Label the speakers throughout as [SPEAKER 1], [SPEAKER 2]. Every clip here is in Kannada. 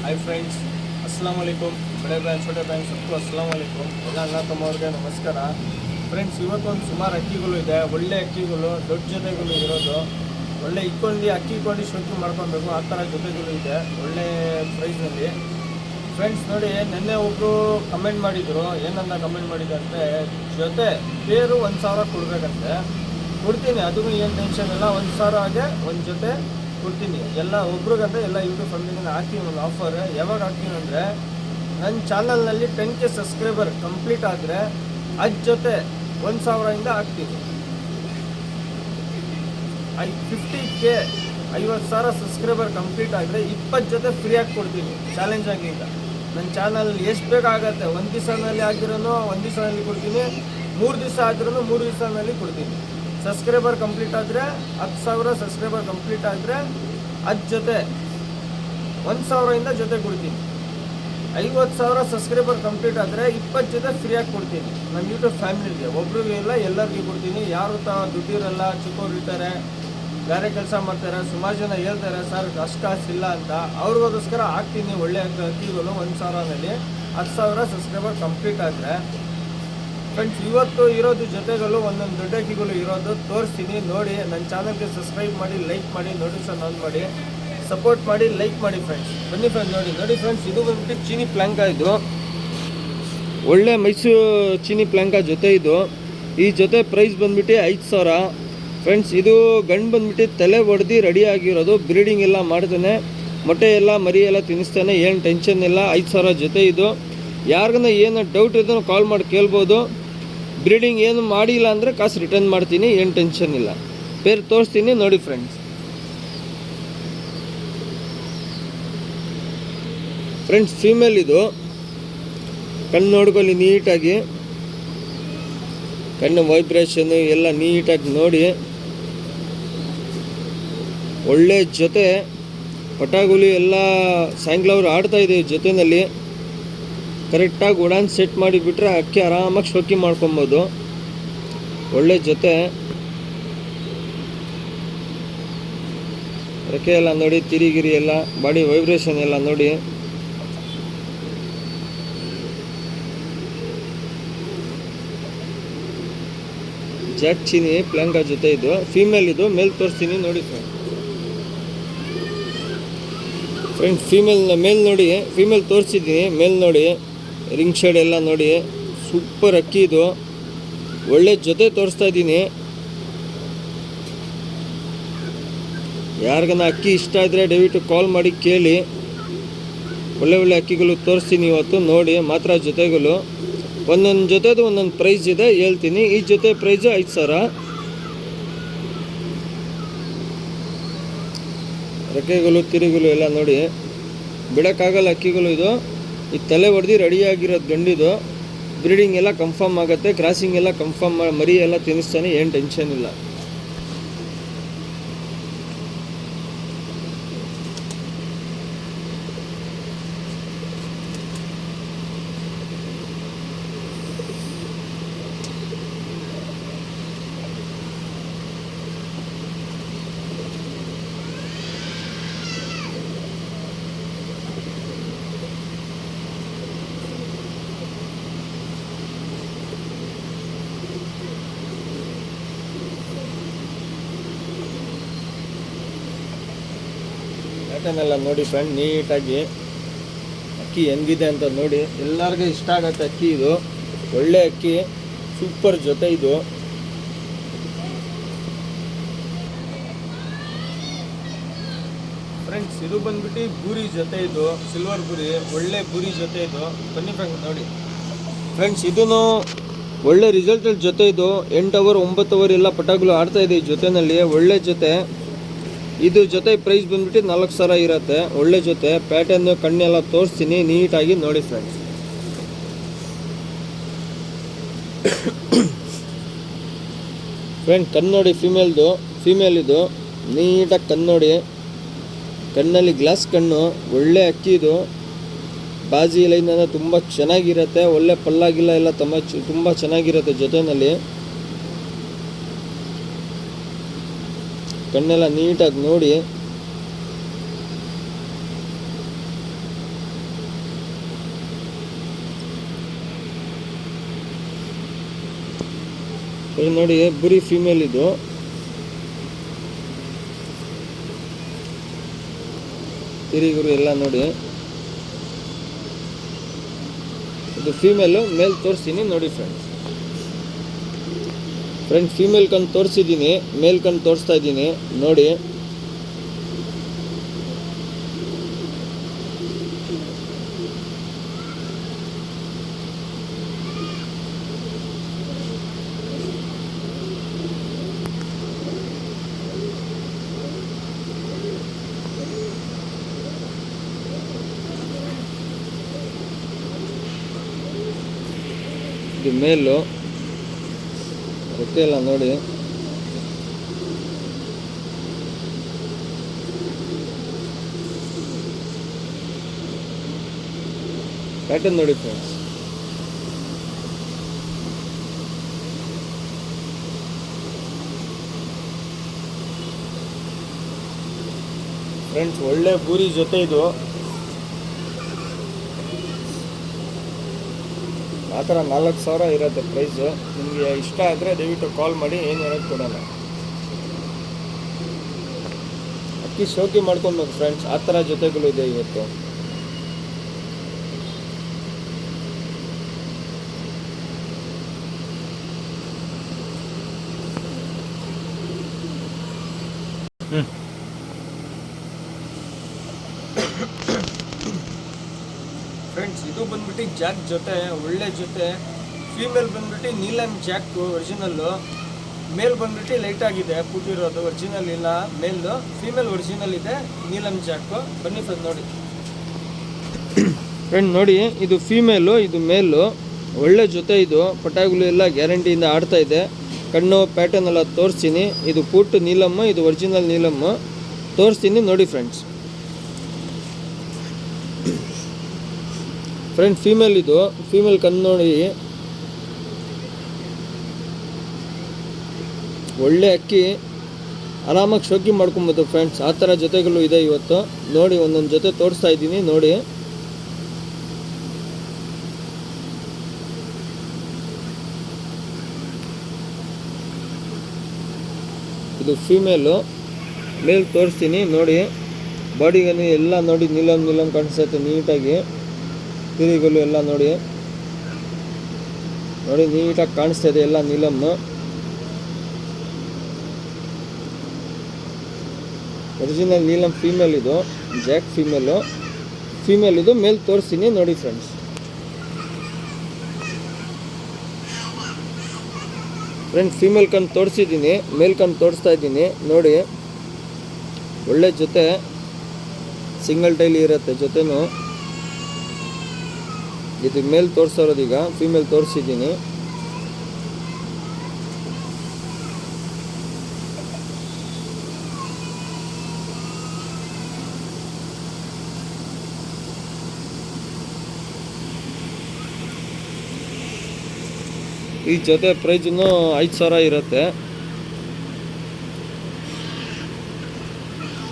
[SPEAKER 1] हाय फ्रेंड्स अस्सलाम वालेकुम बड़े बहन छोटे बहन सबको अस्सलाम वालेकुम ಎಲ್ಲ ಅಣ್ಣ ತಮ್ಮವ್ರಿಗೆ ನಮಸ್ಕಾರ ಫ್ರೆಂಡ್ಸ್ ಇವತ್ತೊಂದು ಸುಮಾರು ಅಕ್ಕಿಗಳು ಇದೆ ಒಳ್ಳೆ ಅಕ್ಕಿಗಳು ದೊಡ್ಡ ಜೊತೆಗಳು ಇರೋದು ಒಳ್ಳೆ ಇಟ್ಕೊಂಡು ಅಕ್ಕಿ ಇಟ್ಕೊಂಡು ಶೋಕಿ ಮಾಡ್ಕೊಬೇಕು ಆ ಥರ ಜೊತೆಗಳು ಇದೆ ಒಳ್ಳೆ ಪ್ರೈಸ್ನಲ್ಲಿ ಫ್ರೆಂಡ್ಸ್ ನೋಡಿ ನಿನ್ನೆ ಒಬ್ಬರು ಕಮೆಂಟ್ ಮಾಡಿದರು ಏನಂತ ಕಮೆಂಟ್ ಮಾಡಿದಂತೆ ಜೊತೆ ಬೇರು 1,000 ಕೊಡಬೇಕಂತೆ ಕೊಡ್ತೀನಿ ಅದಕ್ಕೂ ಏನು ಟೆನ್ಷನ್ ಇಲ್ಲ 1,000ಗೆ ಒಂದು ಜೊತೆ ಕೊಡ್ತೀನಿ ಎಲ್ಲ ಒಬ್ರಿಗಂತ ಎಲ್ಲ ಯೂಟ್ಯೂಬ್ ಫ್ಯಾಮಿಲಿಗೆ ಹಾಕ್ತೀನಿ ಒಂದು ಆಫರ್ ಯಾವಾಗ ಹಾಕ್ತೀನಿ ಅಂದರೆ ನನ್ನ ಚಾನಲ್ನಲ್ಲಿ 10K ಸಬ್ಸ್ಕ್ರೈಬರ್ ಕಂಪ್ಲೀಟ್ ಆದರೆ ಅದ್ರ ಜೊತೆ 1,000ಇಂದ ಹಾಕ್ತೀನಿ 50K 50,000 ಸಬ್ಸ್ಕ್ರೈಬರ್ ಕಂಪ್ಲೀಟ್ ಆದರೆ 20 ಜೊತೆ ಫ್ರೀಯಾಗಿ ಕೊಡ್ತೀನಿ ಚಾಲೆಂಜ್ ಆಗಿಂದ ನನ್ನ ಚಾನಲ್ ಎಷ್ಟು ಬೇಕಾಗತ್ತೆ ಒಂದು ದಿವಸದಲ್ಲಿ ಆಗಿರೋನು ಒಂದು ದಿವಸದಲ್ಲಿ ಕೊಡ್ತೀನಿ 3 ದಿವಸ ಆಗಿರೋನು 3 ದಿವಸದಲ್ಲಿ ಕೊಡ್ತೀನಿ ಸಬ್ಸ್ಕ್ರೈಬರ್ ಕಂಪ್ಲೀಟ್ ಆದರೆ 10,000 ಸಬ್ಸ್ಕ್ರೈಬರ್ ಕಂಪ್ಲೀಟ್ ಆದರೆ ಅದ್ರ ಜೊತೆ 1,000ಇಂದ ಜೊತೆ ಕೊಡ್ತೀನಿ 50,000 ಸಬ್ಸ್ಕ್ರೈಬರ್ ಕಂಪ್ಲೀಟ್ ಆದರೆ 20 ಜೊತೆ ಫ್ರೀಯಾಗಿ ಕೊಡ್ತೀನಿ ನಮ್ಮ ಯೂಟ್ಯೂಬ್ ಫ್ಯಾಮಿಲಿಗೆ ಒಬ್ರಿಗೂ ಇಲ್ಲ ಎಲ್ಲರಿಗೂ ಕೊಡ್ತೀನಿ ಯಾರು ದುಡ್ಡಿರಲ್ಲ ಚಿಕ್ಕವ್ರು ಇರ್ತಾರೆ ಬೇರೆ ಕೆಲಸ ಮಾಡ್ತಾರೆ ಸುಮಾರು ಜನ ಹೇಳ್ತಾರೆ ಸರ್ ಅಷ್ಟು ಕಾಸಿಲ್ಲ ಅಂತ ಅವ್ರಿಗೋಸ್ಕರ ಹಾಕ್ತೀನಿ ಒಳ್ಳೆ ಅಕ್ಕಿಗಳು 1,000ನಲ್ಲಿ 10,000 ಸಬ್ಸ್ಕ್ರೈಬರ್ ಕಂಪ್ಲೀಟ್ ಆದರೆ ಫ್ರೆಂಡ್ಸ್ ಇವತ್ತು ಇರೋದು ಜೊತೆಗಳು ಒಂದೊಂದು ದೊಡ್ಡ ಅಕ್ಕಿಗಳು ಇರೋದು ತೋರಿಸ್ತೀನಿ ನೋಡಿ ನನ್ನ ಚಾನಲ್ಗೆ ಸಬ್ಸ್ಕ್ರೈಬ್ ಮಾಡಿ ಲೈಕ್ ಮಾಡಿ ನೋಟಿಫಿಕೇಶನ್ ಆನ್ ಮಾಡಿ ಸಪೋರ್ಟ್ ಮಾಡಿ ಲೈಕ್ ಮಾಡಿ ಫ್ರೆಂಡ್ಸ್ ಬನ್ನಿ ಫ್ರೆಂಡ್ಸ್ ನೋಡಿ ಫ್ರೆಂಡ್ಸ್ ಇದು ಬಂದ್ಬಿಟ್ಟು ಚೀನಿ ಪ್ಲ್ಯಾಂಕ ಇದು ಒಳ್ಳೆ ಮೈಸೂರು ಚೀನಿ ಪ್ಲ್ಯಾಂಕ ಜೊತೆ ಇದು ಈ ಜೊತೆ ಪ್ರೈಸ್ ಬಂದ್ಬಿಟ್ಟು 5,000 ಫ್ರೆಂಡ್ಸ್ ಇದು ಗಂಡು ಬಂದ್ಬಿಟ್ಟು ತಲೆ ಹೊಡೆದು ರೆಡಿ ಆಗಿರೋದು ಬ್ರೀಡಿಂಗ್ ಎಲ್ಲ ಮಾಡ್ತಾನೆ ಮೊಟ್ಟೆ ಎಲ್ಲ ಮರಿ ಎಲ್ಲ ತಿನ್ನಿಸ್ತಾನೆ ಏನು ಟೆನ್ಷನ್ ಇಲ್ಲ 5,000 ಜೊತೆ ಇದು ಯಾರಿಗನ ಏನು ಡೌಟ್ ಇದ್ದೋ ಕಾಲ್ ಮಾಡಿ ಕೇಳ್ಬೋದು ಬ್ರೀಡಿಂಗ್ ಏನು ಮಾಡಿಲ್ಲ ಅಂದರೆ ಕಾಸು ರಿಟರ್ನ್ ಮಾಡ್ತೀನಿ ಏನು ಟೆನ್ಷನ್ ಇಲ್ಲ ಪೇರ್ ತೋರಿಸ್ತೀನಿ ನೋಡಿ ಫ್ರೆಂಡ್ಸ್ ಫೀಮೇಲ್ ಇದು ಕಣ್ಣು ನೋಡ್ಕೊಳ್ಳಿ ನೀಟಾಗಿ ಕಣ್ಣು ವೈಬ್ರೇಷನ್ ಎಲ್ಲ ನೀಟಾಗಿ ನೋಡಿ ಒಳ್ಳೆ ಜೊತೆ ಪಟಾಗುಲಿ ಎಲ್ಲ ಸಾಯಂಕಾಲ ಅವರು ಆಡ್ತಾಯಿದೆ ಜೊತೆಯಲ್ಲಿ ಕರೆಕ್ಟಾಗಿ ಉಡಾನ್ ಸೆಟ್ ಮಾಡಿಬಿಟ್ರೆ ಅಕ್ಕಿ ಆರಾಮಾಗಿ ಶೋಕಿ ಮಾಡ್ಕೊಬೋದು ಒಳ್ಳೆ ಜೊತೆ ರೆಕ್ಕೆ ಎಲ್ಲ ನೋಡಿ ತಿರಿಗಿರಿ ಎಲ್ಲ ಬಾಡಿ ವೈಬ್ರೇಷನ್ ಎಲ್ಲ ನೋಡಿ ಜಾಕ್ ಚೀನಿ ಪ್ಲ್ಯಾಂಕ ಜೊತೆ ಇದು ಫೀಮೇಲ್ ಇದು ಮೇಲ್ ತೋರಿಸ್ತೀನಿ ನೋಡಿ ಫ್ರೆಂಡ್ಸ್ ಮೇಲ್ ನೋಡಿ ಫೀಮೇಲ್ ತೋರಿಸಿದ್ದೀನಿ ಮೇಲ್ ನೋಡಿ ರಿಂಗ್ ಶೇಡ್ ಎಲ್ಲ ನೋಡಿ ಸೂಪರ್ ಅಕ್ಕಿ ಇದು ಒಳ್ಳೆ ಜೊತೆ ತೋರಿಸ್ತಾ ಇದ್ದೀನಿ ಯಾರಿಗನ ಅಕ್ಕಿ ಇಷ್ಟ ಇದ್ದರೆ ದಯವಿಟ್ಟು ಕಾಲ್ ಮಾಡಿ ಕೇಳಿ ಒಳ್ಳೆ ಒಳ್ಳೆ ಅಕ್ಕಿಗಳು ತೋರಿಸ್ತೀನಿ ಇವತ್ತು ನೋಡಿ ಮಾತ್ರ ಜೊತೆಗಳು ಒಂದೊಂದು ಜೊತೆದು ಒಂದೊಂದು ಪ್ರೈಸ್ ಇದೆ ಹೇಳ್ತೀನಿ ಈ ಜೊತೆ ಪ್ರೈಸು 5,000 ರೆಕ್ಕೆಗಳು ತಿರುಗಳು ಎಲ್ಲ ನೋಡಿ ಬಿಡೋಕ್ಕಾಗಲ್ಲ ಅಕ್ಕಿಗಳು ಇದು ಈ ತಲೆ ಹೊಡೆದು ರೆಡಿಯಾಗಿರೋದು ಗಂಡಿದು ಬ್ರೀಡಿಂಗ್ ಎಲ್ಲ ಕನ್ಫರ್ಮ್ ಆಗುತ್ತೆ ಕ್ರಾಸಿಂಗ್ ಎಲ್ಲ ಕನ್ಫರ್ಮ್ ಮರಿ ಎಲ್ಲ ತಿನ್ನಿಸ್ತಾನೆ ಏನು ಟೆನ್ಷನ್ ಇಲ್ಲ ಪ್ಯಾಟರ್ನೆಲ್ಲ ನೋಡಿ ಫ್ರೆಂಡ್ ನೀಟಾಗಿ ಅಕ್ಕಿ ಹೆಂಗಿದೆ ಅಂತ ನೋಡಿ ಎಲ್ಲರಿಗೂ ಇಷ್ಟ ಆಗುತ್ತೆ ಅಕ್ಕಿ ಇದು ಒಳ್ಳೆ ಅಕ್ಕಿ ಸೂಪರ್ ಜೊತೆ ಇದು ಫ್ರೆಂಡ್ಸ್ ಇದು ಬಂದ್ಬಿಟ್ಟು ಬೂರಿ ಜೊತೆ ಇದು ಸಿಲ್ವರ್ ಬೂರಿ ಒಳ್ಳೆ ಬೂರಿ ಜೊತೆ ಇದು ಬನ್ನಿ ಫ್ರೆಂಡ್ಸ್ ನೋಡಿ ಫ್ರೆಂಡ್ಸ್ ಇದೂ ಒಳ್ಳೆ ರಿಸಲ್ಟ್ ಜೊತೆ ಇದು 8 ಅವರ್ 9 ಅವರ್ ಎಲ್ಲ ಪಟಾಗಳು ಆಡ್ತಾ ಇದೆ ಈ ಜೊತೆಯಲ್ಲಿ ಒಳ್ಳೆ ಜೊತೆ ಇದು ಜೊತೆ ಪ್ರೈಸ್ ಬಂದ್ಬಿಟ್ಟು 4,000 ಇರುತ್ತೆ ಒಳ್ಳೆ ಜೊತೆ ಪ್ಯಾಟರ್ನ್ ಕಣ್ಣೆಲ್ಲ ತೋರಿಸ್ತೀನಿ ನೀಟಾಗಿ ನೋಡಿ ಫ್ರೆಂಡ್ಸ್ ಕಣ್ಣು ನೋಡಿ ಫೀಮೇಲ್ ಇದು ನೀಟಾಗಿ ಕಣ್ಣು ನೋಡಿ ಕಣ್ಣಲ್ಲಿ ಗ್ಲಾಸ್ ಕಣ್ಣು ಒಳ್ಳೆ ಅಕ್ಕಿ ಇದು ಬಾಜಿ ಲೈನ್ ತುಂಬ ಚೆನ್ನಾಗಿರುತ್ತೆ ಒಳ್ಳೆ ಪಲ್ಲಾಗಿಲ್ಲ ಎಲ್ಲ ತುಂಬ ಚೆನ್ನಾಗಿರುತ್ತೆ ಜೊತೆಯಲ್ಲಿ ಕಣ್ಣೆಲ್ಲ ನೀಟಾಗಿ ನೋಡಿ ನೋಡಿ ಬುರಿ ಫೀಮೇಲ್ ಇದು. ತಿರಿಗುರು ಎಲ್ಲ ನೋಡಿ. ಇದು ಫೀಮೇಲು, ಮೇಲ್ ತೋರಿಸ್ತೀನಿ ನೋಡಿ ಫ್ರೆಂಡ್ಸ್. ಫೀಮೇಲ್ ಕಣ್ಣು ತೋರಿಸಿದ್ದೀನಿ, ಮೇಲ್ ಕಣ್ಣು ತೋರಿಸ್ತಾ ಇದ್ದೀನಿ ನೋಡಿ. ಇದು ಮೇಲು, ರೆಕ್ಕೆ ಎಲ್ಲ ನೋಡಿ. ಪ್ಯಾಟರ್ನ್ ನೋಡಿ ಫ್ರೆಂಡ್ಸ್. ಒಳ್ಳೆ ಬೂರಿ ಜೊತೆ ಇದು. ಆ ಥರ 4,000 ಇರುತ್ತೆ ಪ್ರೈಸು. ನಿಮಗೆ ಇಷ್ಟ ಆದರೆ ದಯವಿಟ್ಟು ಕಾಲ್ ಮಾಡಿ, ಏನು ಹೇಳೋಕ್ಕೆ ಕೊಡೋಣ. ಅಕ್ಕಿ ಶೋಕಿ ಮಾಡ್ಕೊಬೇಕು ಫ್ರೆಂಡ್ಸ್, ಆ ಥರ ಜೊತೆಗಳು ಇದೆ ಇವತ್ತು. ಫ್ರೆಂಡ್ಸ್ ಇದು ಬಂದ್ಬಿಟ್ಟು ಜಾಕ್ ಜೊತೆ, ಒಳ್ಳೆ ಜೊತೆ. ಫೀಮೇಲ್ ಬಂದ್ಬಿಟ್ಟು ನೀಲಮ್ ಜಾಕ್ ಒರಿಜಿನಲ್ಲು. ಮೇಲ್ ಬಂದ್ಬಿಟ್ಟು ಲೈಟ್ ಆಗಿದೆ ಕೂತಿರೋದು, ಒರಿಜಿನಲ್ ಇಲ್ಲ ಮೇಲ್ದು. ಫೀಮೇಲ್ ಒರಿಜಿನಲ್ ಇದೆ, ನೀಲಮ್ ಜಾಕು. ಬನ್ನಿ ಫ್ರೆಂಡ್ ನೋಡಿ. ಫ್ರೆಂಡ್ ನೋಡಿ, ಇದು ಫೀಮೇಲು, ಇದು ಮೇಲು. ಒಳ್ಳೆ ಜೊತೆ ಇದು. ಪಟಾಗುಲು ಎಲ್ಲ ಗ್ಯಾರಂಟಿಯಿಂದ ಆಡ್ತಾ ಇದೆ. ಕಣ್ಣು ಪ್ಯಾಟರ್ನ್ ಎಲ್ಲ ತೋರಿಸ್ತೀನಿ. ಇದು ಪುಟ್ ನೀಲಮ್ಮ, ಇದು ಒರಿಜಿನಲ್ ನೀಲಮ್ಮ. ತೋರಿಸ್ತೀನಿ ನೋಡಿ ಫ್ರೆಂಡ್ಸ್. ಫೀಮೇಲ್ ಇದು. ಫೀಮೇಲ್ ಕಣ್ಣು ನೋಡಿ, ಒಳ್ಳೆ ಅಕ್ಕಿ, ಆರಾಮಾಗಿ ಶೋಕಿ ಮಾಡ್ಕೊಬೋದು ಫ್ರೆಂಡ್ಸ್. ಆ ಥರ ಜೊತೆಗಳು ಇದೆ ಇವತ್ತು ನೋಡಿ. ಒಂದೊಂದು ಜೊತೆ ತೋರಿಸ್ತಾ ಇದ್ದೀನಿ ನೋಡಿ. ಇದು ಫೀಮೇಲು, ಮೇಲ್ ತೋರಿಸ್ತೀನಿ ನೋಡಿ. ಬಾಡಿಗನ್ನು ಎಲ್ಲ ನೋಡಿ, ನೀಲಮ್ ಕಾಣಿಸ್ತೈತೆ ನೀಟಾಗಿ. ತಿರಿಗಲು ಎಲ್ಲ ನೋಡಿ ನೀಟಾಗಿ ಕಾಣಿಸ್ತಾ ಇದೆ ಎಲ್ಲ ನೀಲಮ್ಮು. ಒರಿಜಿನಲ್ ನೀಲಮ್ ಫೀಮೇಲ್ ಇದು, ಜಾಕ್ ಫೀಮೇಲ್ ಇದು. ಮೇಲ್ ತೋರಿಸ್ತೀನಿ ನೋಡಿ ಫ್ರೆಂಡ್ಸ್. ಫೀಮೇಲ್ ಕಣ್ಣು ತೋರಿಸಿದ್ದೀನಿ, ಮೇಲ್ ಕಣ್ಣು ತೋರಿಸ್ತಾ ಇದ್ದೀನಿ ನೋಡಿ. ಒಳ್ಳೆ ಜೊತೆ, ಸಿಂಗಲ್ ಟೈಲಿ ಇರುತ್ತೆ ಜೊತೆನೂ. ಇದು ಮೇಲ್ ತೋರಿಸೋದು, ಈಗ ಫೀಮೇಲ್ ತೋರಿಸಿದ್ದೀನಿ. ಈ ಜೊತೆ ಪ್ರೈಸ್ನು 5,000 ಇರುತ್ತೆ.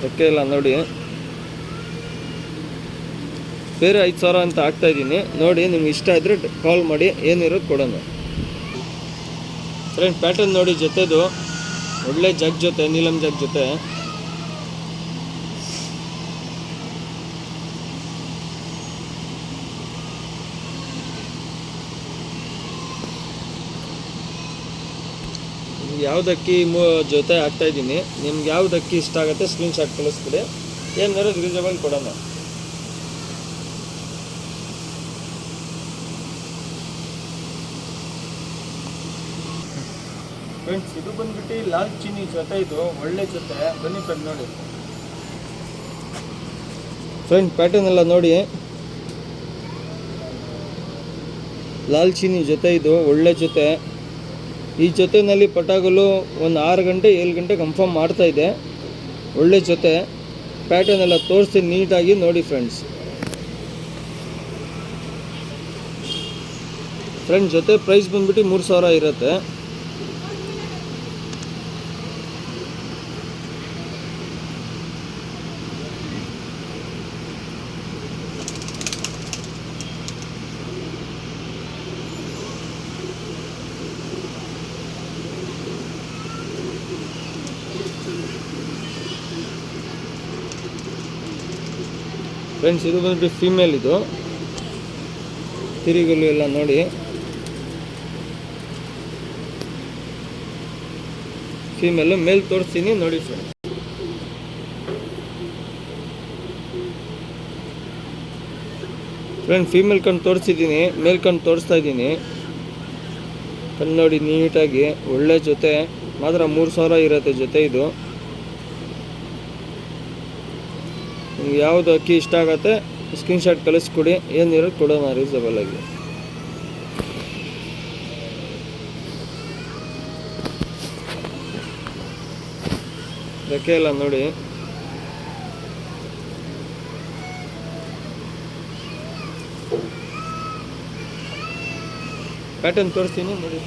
[SPEAKER 1] ರೆಕ್ಕೆ ಇಲ್ಲ ನೋಡಿ. ಬೇರೆ 5,000 ಅಂತ ಹಾಕ್ತಾಯಿದ್ದೀನಿ ನೋಡಿ. ನಿಮ್ಗೆ ಇಷ್ಟ ಇದ್ದರೆ ಕಾಲ್ ಮಾಡಿ, ಏನಿರೋದು ಕೊಡೋಣ. ಪ್ಯಾಟರ್ನ್ ನೋಡಿ ಜೊತೆದು. ಒಳ್ಳೆ ಜಾಕ್ ಜೊತೆ, ನೀಲಮ್ ಜಾಕ್ ಜೊತೆ. ನಿಮ್ಗೆ ಯಾವುದಕ್ಕಿ ಜೊತೆ ಹಾಕ್ತಾಯಿದ್ದೀನಿ. ನಿಮ್ಗೆ ಯಾವುದಕ್ಕಿ ಇಷ್ಟ ಆಗುತ್ತೆ ಸ್ಕ್ರೀನ್ಶಾಟ್ ಕಳಿಸ್ಬಿಡಿ, ಏನಾದ್ರು ರೀಸನಬಲ್ ಕೊಡೋಣ. ಫ್ರೆಂಡ್ಸ್ ಇದು ಬಂದ್ಬಿಟ್ಟು ಲಾಲ್ ಚೀನಿ ಜೊತೆ, ಇದು ಒಳ್ಳೆ ಜೊತೆ. ಬನ್ನಿ ಫ್ರೆಂಡ್ ನೋಡಿ. ಪ್ಯಾಟರ್ನ್ ಎಲ್ಲ ನೋಡಿ. ಲಾಲ್ ಚೀನಿ ಜೊತೆ ಇದು, ಒಳ್ಳೆ ಜೊತೆ. ಈ ಜೊತೆಯಲ್ಲಿ ಪಟಾಗಲು ಒಂದು 6 ಗಂಟೆ 7 ಗಂಟೆ ಕನ್ಫರ್ಮ್ ಮಾಡ್ತಾ ಇದೆ. ಒಳ್ಳೆ ಜೊತೆ. ಪ್ಯಾಟರ್ನ್ ಎಲ್ಲ ತೋರಿಸ್ತೀನಿ ನೀಟಾಗಿ ನೋಡಿ ಫ್ರೆಂಡ್ಸ್. ಜೊತೆ ಪ್ರೈಸ್ ಬಂದ್ಬಿಟ್ಟು 3,000 ಇರುತ್ತೆ. ಫ್ರೆಂಡ್ಸ್ ಇದು ಬಂದ್ಬಿಟ್ಟು ಫೀಮೇಲ್, ಇದು ತಿರುಗಲು ಎಲ್ಲ ನೋಡಿ. ಫೀಮೇಲು ಮೇಲ್ ತೋರಿಸ್ತೀನಿ ನೋಡಿ ಫ್ರೆಂಡ್ಸ್. ಫ್ರೆಂಡ್ ಫೀಮೇಲ್ ಕಣ್ಣು ತೋರಿಸಿದ್ದೀನಿ, ಮೇಲ್ ಕಣ್ಣು ತೋರಿಸ್ತಾ ಇದ್ದೀನಿ. ಕಣ್ಣು ನೋಡಿ ನೀಟಾಗಿ ಒಳ್ಳೆ ಜೊತೆ, ಮಾತ್ರ 3000 ಇರುತ್ತೆ ಜೊತೆ. ಇದು ನಿಮ್ಗೆ ಯಾವುದು ಅಕ್ಕಿ ಇಷ್ಟ ಆಗತ್ತೆ ಸ್ಕ್ರೀನ್ಶಾಟ್ ಕಳಿಸ್ಕೊಡಿ, ಏನಿರೋದು ಕೊಡೋಣ ರೀಸನಬಲ್ ಆಗಿ. ರೆಕ್ಕೆ ಎಲ್ಲ ನೋಡಿ. ಪ್ಯಾಟರ್ನ್ ತೋರಿಸ್ತೀನಿ ನೋಡಿ.